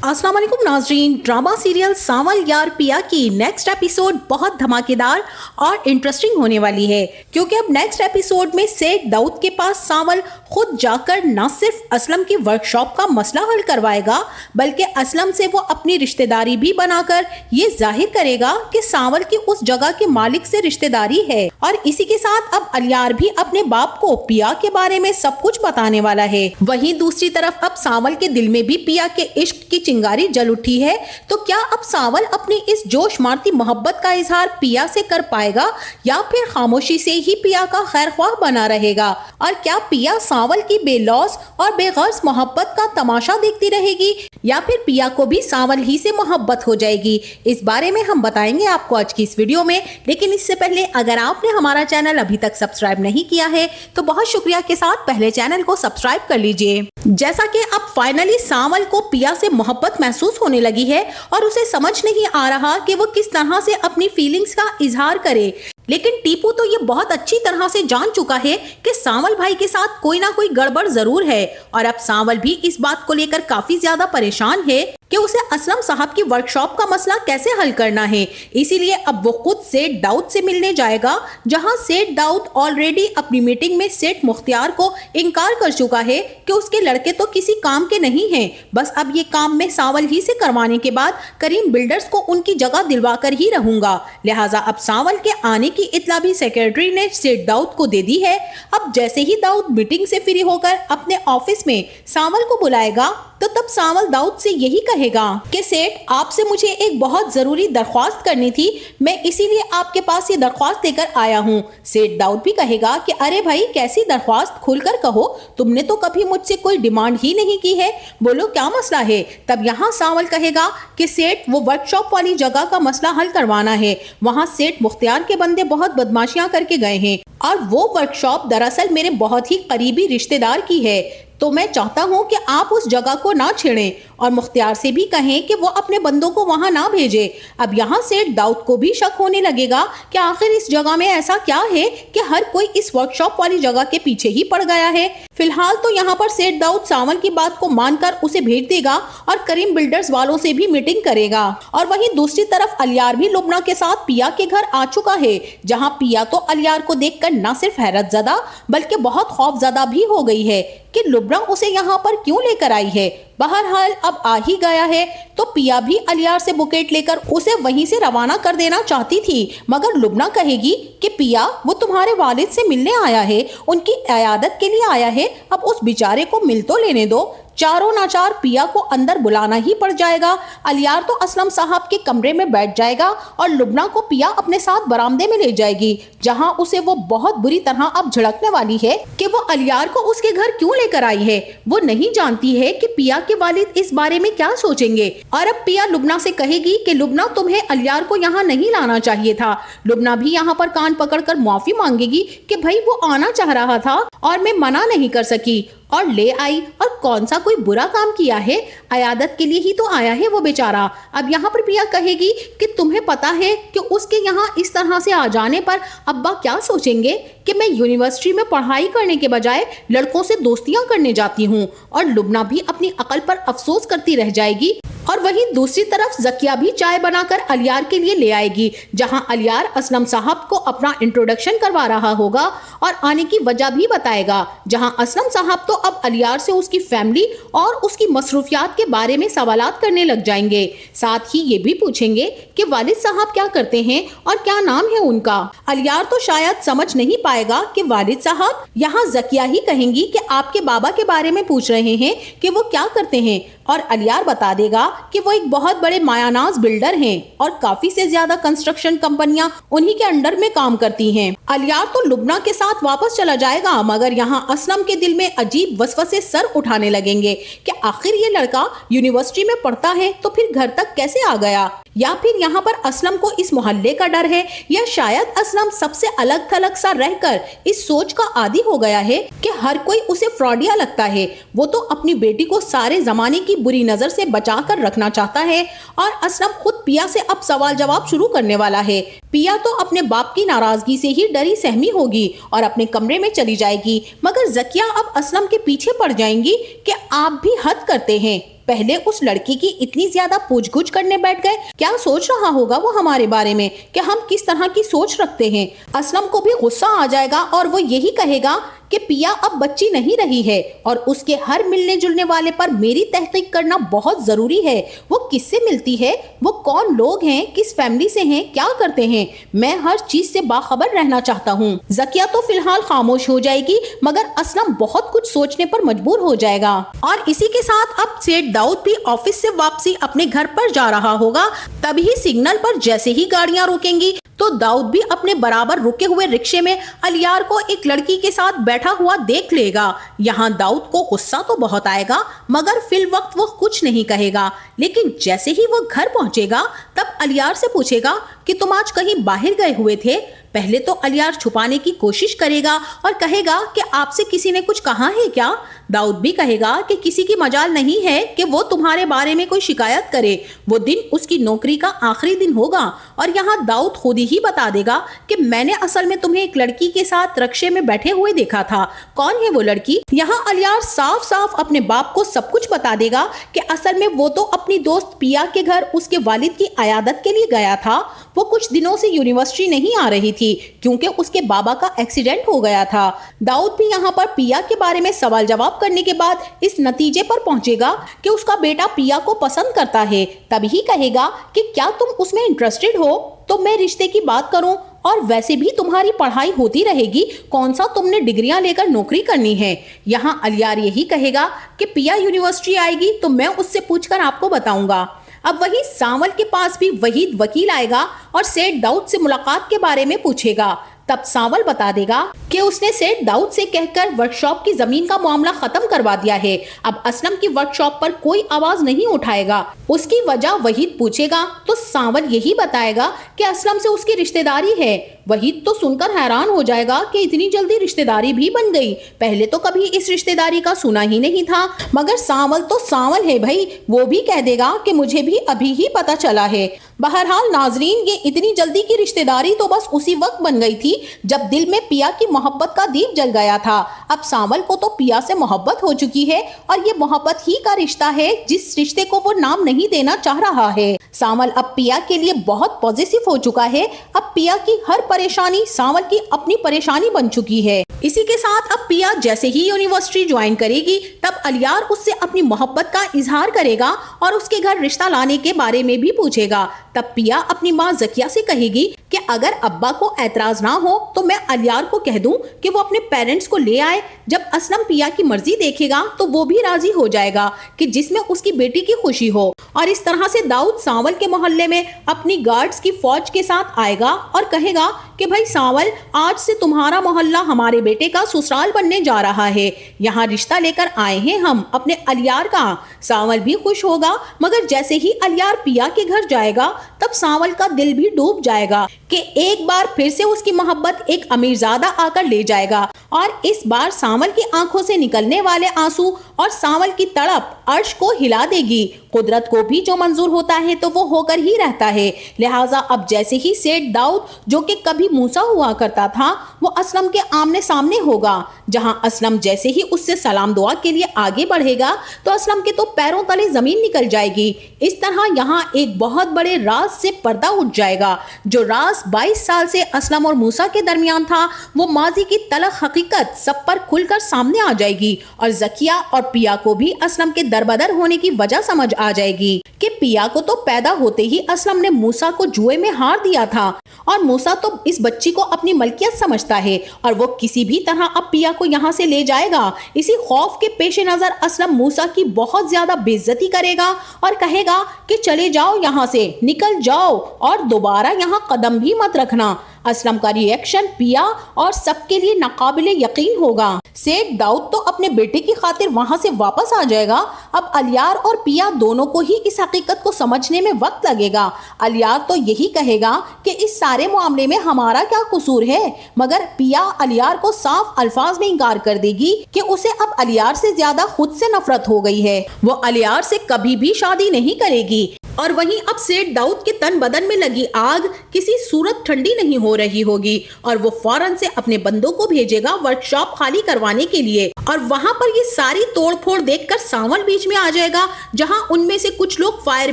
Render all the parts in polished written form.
अस्सलाम वालेकुम नाज़रीन। ड्रामा सीरियल सावल यार पिया की नेक्स्ट एपिसोड बहुत धमाकेदार और इंटरेस्टिंग होने वाली है, क्योंकि अब नेक्स्ट एपिसोड में सेठ दाऊद के पास सावल खुद जाकर न सिर्फ असलम की वर्कशॉप का मसला हल करवाएगा, बल्कि असलम से वो अपनी रिश्तेदारी भी बनाकर ये जाहिर करेगा कि सावल की उस जगह के मालिक से रिश्तेदारी है। और इसी के साथ अब अलियार भी अपने बाप को पिया के बारे में सब कुछ बताने वाला है। वहीं दूसरी तरफ अब सावल के दिल में भी पिया के इश्क की चिंगारी जल उठी है। तो क्या अब सावल अपनी इस जोश मारती मोहब्बत का इजहार पिया से कर पाएगा, या फिर खामोशी से ही पिया का खैरख्वाह बना रहेगा? और क्या पिया सावल की बेलौस और बेगर्ज मोहब्बत का तमाशा देखती रहेगी, या फिर पिया को भी सावल ही से मोहब्बत हो जाएगी? इस बारे में हम बताएंगे आपको आज की इस वीडियो में। लेकिन इससे पहले अगर आपने हमारा चैनल अभी तक सब्सक्राइब नहीं किया है तो बहुत शुक्रिया के साथ पहले चैनल को सब्सक्राइब कर लीजिए। जैसा कि अब फाइनली सावल को पिया से मोहब्बत महसूस होने लगी है और उसे समझ नहीं आ रहा कि वो किस तरह से अपनी फीलिंग्स का इजहार करे। लेकिन टीपू तो ये बहुत अच्छी तरह से जान चुका है कि सावल भाई के साथ कोई ना कोई गड़बड़ जरूर है, और अब सावल भी इस बात को लेकर काफी ज्यादा परेशान है कि उसे असलम साहब की वर्कशॉप का मसला कैसे हल करना है। इसीलिए अब वो खुद सेठ दाऊद से मिलने जाएगा, जहां सेठ दाऊद ऑलरेडी अपनी मीटिंग में सेठ मुख्तियार को इनकार कर चुका है कि उसके लड़के तो किसी काम के नहीं हैं। बस अब ये काम मैं सावल ही से करवाने के बाद करीम बिल्डर्स को उनकी जगह दिलवा कर ही रहूंगा। लिहाजा अब सावल के आने की इत्तला भी सेक्रेटरी ने सेठ दाऊद को दे दी है। अब जैसे ही दाऊद मीटिंग से फ्री होकर अपने ऑफिस में सावल को बुलाएगा, तो तब सावल दाऊद से यही कहेगा कि सेठ, आपसे मुझे एक बहुत जरूरी दरख्वास्त करनी थी, मैं इसीलिए आपके पास ये दरख्वास्त लेकर आया हूँ। सेठ दाऊद भी कहेगा कि अरे भाई, कैसी दरख्वास्त, खुलकर कहो, तुमने तो कभी मुझसे कोई डिमांड ही नहीं की है, बोलो क्या मसला है। तब यहाँ सावल कहेगा कि सेठ, वो वर्कशॉप वाली जगह का मसला हल करवाना है। वहाँ सेठ मुख्तियार के बंदे बहुत बदमाशियां करके गए हैं, और वो वर्कशॉप दरअसल मेरे बहुत ही करीबी रिश्तेदार की है, तो मैं चाहता हूं कि आप उस जगह को ना छेड़ें, और मुख्तियार से भी कहें कि वो अपने बंदों को वहां ना भेजे। अब यहाँ सेठ दाऊद को भी शक होने लगेगा कि आखिर इस जगह में ऐसा क्या है कि हर कोई इस वर्कशॉप वाली जगह के पीछे ही पड़ गया है। फिलहाल तो यहाँ पर सेठ दाऊद सावल की बात को मानकर उसे भेज देगा और करीम बिल्डर्स वालों से भी मीटिंग करेगा। और वहीं दूसरी तरफ अलियार भी लुबना के साथ पिया के घर आ चुका है, जहाँ पिया तो अलियार को देखकर न सिर्फ हैरतज़दा बल्कि बहुत खौफज़दा भी हो गई है कि लुबना उसे यहाँ पर क्यों लेकर आई है। बहरहाल अब आ ही गया है, तो पिया भी अलियार से बुकेट लेकर उसे वहीं से रवाना कर देना चाहती थी, मगर लुबना कहेगी कि पिया, वो तुम्हारे वालिद से मिलने आया है, उनकी इयादत के लिए आया है, अब उस बेचारे को मिल तो लेने दो। चारों नाचार पिया को अंदर बुलाना ही पड़ जाएगा। अलियार तो असलम साहब के कमरे में बैठ जाएगा और लुबना को पिया अपने साथ बरामदे में ले जाएगी, जहां उसे वो बहुत बुरी तरह अब झड़कने वाली है कि वो अलियार को उसके घर क्यों लेकर आई है। वो नहीं जानती है कि पिया के वालिद इस बारे में क्या सोचेंगे। और अब पिया लुबना से कहेगी कि लुबना, तुम्हें अलियार को यहाँ नहीं लाना चाहिए था। लुबना भी यहाँ पर कान पकड़कर माफी मांगेगी कि भाई, वो आना चाह रहा था और मैं मना नहीं कर सकी और ले आई, और कौन सा कोई बुरा काम किया है, अयादत के लिए ही तो आया है वो बेचारा। अब यहाँ पर पिया कहेगी कि तुम्हें पता है कि उसके यहाँ इस तरह से आ जाने पर अब्बा क्या सोचेंगे कि मैं यूनिवर्सिटी में पढ़ाई करने के बजाय लड़कों से दोस्तियां करने जाती हूँ। और लुबना भी अपनी अकल पर अफसोस करती रह जाएगी। और वहीं दूसरी तरफ जकिया भी चाय बनाकर अलियार के लिए ले आएगी, जहां अलियार असलम साहब को अपना इंट्रोडक्शन करवा रहा होगा और आने की वजह भी बताएगा, जहां असलम साहब तो अब अलियार से उसकी फैमिली और उसकी मसरूफियात के बारे में सवालात करने लग जाएंगे। साथ ही ये भी पूछेंगे कि वालिद साहब क्या करते हैं और क्या नाम है उनका। अलियार तो शायद समझ नहीं पाएगा कि वालिद साहब, यहाँ जकिया ही कहेंगी कि आपके बाबा के बारे में पूछ रहे हैं कि वो क्या करते हैं, और अलियार बता देगा कि वो एक बहुत बड़े मायानाज बिल्डर हैं और काफी से ज्यादा कंस्ट्रक्शन कंपनियां उन्हीं के अंडर में काम करती हैं। अलियार तो लुबना के साथ वापस चला जाएगा, मगर यहाँ असलम के दिल में अजीब वसवसे सर उठाने लगेंगे कि आखिर ये लड़का यूनिवर्सिटी में पढ़ता है तो फिर घर तक कैसे आ गया, या फिर यहाँ पर असलम को इस मोहल्ले का डर है, या शायद असलम सबसे अलग थलग सा रहकर इस सोच का आदी हो गया है कि हर कोई उसे फ्रॉडिया लगता है। वो तो अपनी बेटी को सारे जमाने की बुरी नजर से बचा कर रखना चाहता है, और असलम खुद पिया से अब सवाल जवाब शुरू करने वाला है। पिया तो अपने बाप की नाराजगी से ही डरी सहमी होगी और अपने कमरे में चली जाएगी, मगर जकिया अब असलम के पीछे पड़ जाएंगी कि आप भी हद करते हैं, पहले उस लड़की की इतनी ज्यादा पूछ-गुछ करने बैठ गए। क्या सोच रहा होगा वो हमारे बारे में, कि हम किस तरह की सोच रखते हैं। असलम को भी गुस्सा आ जाएगा और वो यही कहेगा कि पिया अब बच्ची नहीं रही है और उसके हर मिलने जुलने वाले पर मेरी तहकीक करना बहुत जरूरी है। वो किससे मिलती है, वो कौन लोग हैं, किस फैमिली से हैं, क्या करते हैं, मैं हर चीज से बाखबर रहना चाहता हूँ। जकिया तो फिलहाल खामोश हो जाएगी, मगर असलम बहुत कुछ सोचने पर मजबूर हो जाएगा। और इसी के साथ अब सेठ दाऊद भी ऑफिस से वापसी अपने घर पर जा रहा होगा। तभी सिग्नल पर जैसे ही गाड़ियां रुकेंगी तो दाऊद भी अपने बराबर रुके हुए रिक्शे में अलियार को एक लड़की के साथ बैठा हुआ देख लेगा। यहाँ दाऊद को गुस्सा तो बहुत आएगा, मगर फिल वक्त वो कुछ नहीं कहेगा। लेकिन जैसे ही वो घर पहुंचेगा तब अलियार से पूछेगा कि तुम आज कहीं बाहर गए हुए थे। पहले तो अलियार छुपाने की कोशिश करेगा और कहेगा कि आपसे किसी ने कुछ कहा है क्या। दाऊद भी कहेगा कि किसी की मजाल नहीं है कि वो तुम्हारे बारे में कोई शिकायत करे। वो दिन उसकी नौकरी का आखिरी दिन होगा। और यहाँ दाऊद खुद ही बता देगा कि मैंने असल में तुम्हें एक लड़की के साथ रिक्शे में बैठे हुए देखा था। कौन है वो लड़की। यहाँ अलियार साफ साफ अपने बाप को सब कुछ बता देगा कि असल में वो तो अपनी दोस्त पिया के घर उसके वालिद की अयादत के लिए गया था। वो कुछ दिनों से यूनिवर्सिटी नहीं आ रही थी क्योंकि उसके बाबा का एक्सीडेंट हो गया था। दाऊद भी यहाँ पर पिया के बारे में सवाल जवाब करने के बाद इस नतीजे पर पहुंचेगा कि उसका बेटा पिया को पसंद करता है। तभी कहेगा कि क्या तुम उसमें इंटरेस्टेड हो तो मैं रिश्ते की बात करूं, और वैसे भी तुम्हारी पढ़ाई होती रहेगी, कौन सा तुमने डिग्रियां लेकर नौकरी करनी है। यहाँ अलियार यही कहेगा कि पिया यूनिवर्सिटी आएगी तो मैं उससे पूछकर आपको बताऊंगा। अब वही सावल के पास भी वहीद वकील आएगा और सेठ दाऊद से मुलाकात के बारे में पूछेगा। तब सावल बता देगा कि उसने सेठ दाऊद से कहकर वर्कशॉप की जमीन का मामला खत्म करवा दिया है। अब असलम की वर्कशॉप पर कोई आवाज नहीं उठाएगा। उसकी वजह वहीद पूछेगा तो सावल यही बताएगा कि असलम से उसकी रिश्तेदारी है। वहीद तो सुनकर हैरान हो जाएगा कि इतनी जल्दी रिश्तेदारी भी बन गई, पहले तो कभी इस रिश्तेदारी का सुना ही नहीं था। मगर सावल तो सावल है भाई, वो भी कह देगा कि मुझे भी अभी ही पता चला है। बहरहाल नाजरीन, ये इतनी जल्दी की रिश्तेदारी तो बस उसी वक्त बन गई थी जब दिल में पिया की मोहब्बत का दीप जल गया था। अब सावल को तो पिया से मोहब्बत हो चुकी है और ये मोहब्बत ही का रिश्ता है जिस रिश्ते को वो नाम नहीं देना चाह रहा है। सावल अब पिया के लिए बहुत पॉजिटिव हो चुका है। अब पिया की हर परेशानी सावल की अपनी परेशानी बन चुकी है। इसी के साथ अब पिया जैसे ही यूनिवर्सिटी ज्वाइन करेगी तब अलियार उससे अपनी मोहब्बत का इजहार करेगा और उसके घर रिश्ता लाने के बारे में भी पूछेगा। तब पिया अपनी माँ जकिया से कहेगी कि अगर अब्बा को एतराज ना हो तो मैं अलियार को कह दूं कि वो अपने पेरेंट्स को ले आए। जब असलम पिया की मर्जी देखेगा तो वो भी राजी हो जाएगा कि जिसमें उसकी बेटी की खुशी हो। और इस तरह से दाऊद सावल के मोहल्ले में अपनी गार्ड्स की फौज के साथ आएगा और कहेगा कि भाई सावल, आज से तुम्हारा मोहल्ला हमारे बेटे का ससुराल बनने जा रहा है। यहाँ रिश्ता लेकर आए हैं हम अपने अलियार का। सावल भी खुश होगा, मगर जैसे ही अलियार पिया के घर जाएगा तब सावल का दिल भी डूब जाएगा कि एक बार फिर से उसकी मोहब्बत एक अमीरजादा आकर ले जाएगा। और इस बार सावल की आंखों से निकलने वाले आंसू और सावल की तड़प अर्श को हिला देगी। कुदरत को भी जो मंजूर होता है तो वो होकर ही रहता है। लिहाजा अब जैसे ही सेठ दाऊद, जो कि कभी मूसा हुआ करता था, वो असलम के आमने सामने होगा। जहां असलम जैसे ही उससे सलाम दुआ के लिए आगे बढ़ेगा तो असलम के तो पैरों तले जमीन निकल जाएगी। इस तरह यहाँ एक बहुत बड़े राज से पर्दा उठ जाएगा। जो राज 22 साल से असलम और मूसा के दरमियान था, वो माजी की तलख हकीकत सब पर खुलकर सामने आ जाएगी। और जकिया और पिया को भी असलम के दरबदर होने की वजह समझ आ जाएगी कि पिया को तो पैदा होते ही असलम ने मूसा को जुए में हार दिया था और मूसा तो इस बच्ची को अपनी मलकियत समझता है और वो किसी भी तरह अब पिया को यहाँ से ले जाएगा। इसी खौफ के पेश नजर असलम मूसा की बहुत ज्यादा बेइज्जती करेगा और कहेगा कि चले जाओ यहाँ से, निकल जाओ और दोबारा यहाँ कदम भी मत रखना। असलम का रिएक्शन पिया और सबके लिए नाकाबिले यकीन होगा। सेठ दाऊद तो अपने बेटे की खातिर वहां से वापस आ जाएगा। अब अलियार और पिया दोनों को ही इस हकीकत को समझने में वक्त लगेगा। अलियार तो यही कहेगा कि इस सारे मामले में हमारा क्या कसूर है, मगर पिया अलियार को साफ अल्फाज में इनकार कर देगी कि उसे अब अलियार से ज्यादा खुद से नफरत हो गई है। वो अलियार से कभी भी शादी नहीं करेगी। और वहीं अब सेठ दाऊद के तन बदन में लगी आग किसी सूरत ठंडी नहीं हो रही होगी और वो फौरन से अपने बंदों को भेजेगा वर्कशॉप खाली करवा करवाने के लिए। और वहां पर ये सारी तोड़फोड़ देखकर सांवल बीच में आ जाएगा, जहां उनमें से कुछ लोग फायर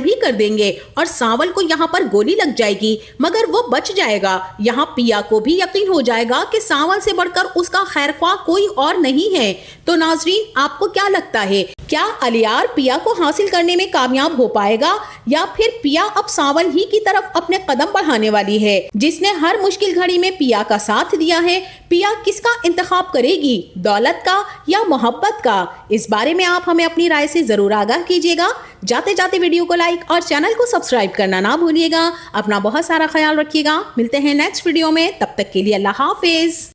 भी कर देंगे और सांवल को यहाँ पर गोली लग जाएगी, मगर वो बच जाएगा। यहाँ पिया को भी यकीन हो जाएगा कि सांवल से बढ़कर उसका खैरख्वाह कोई और नहीं है। तो नाजरीन, आपको क्या लगता है, क्या अलियार पिया को हासिल करने में कामयाब हो पाएगा, या फिर पिया अब सांवल ही की तरफ अपने कदम बढ़ाने वाली है, जिसने हर मुश्किल घड़ी में पिया का साथ दिया है? पिया किसका इंतखाब करेगी, दौलत का या मोहब्बत का? इस बारे में आप हमें अपनी राय से जरूर आगाह कीजिएगा। जाते जाते वीडियो को लाइक और चैनल को सब्सक्राइब करना ना भूलिएगा। अपना बहुत सारा ख्याल रखिएगा। मिलते हैं नेक्स्ट वीडियो में, तब तक के लिए अल्लाह हाफिज।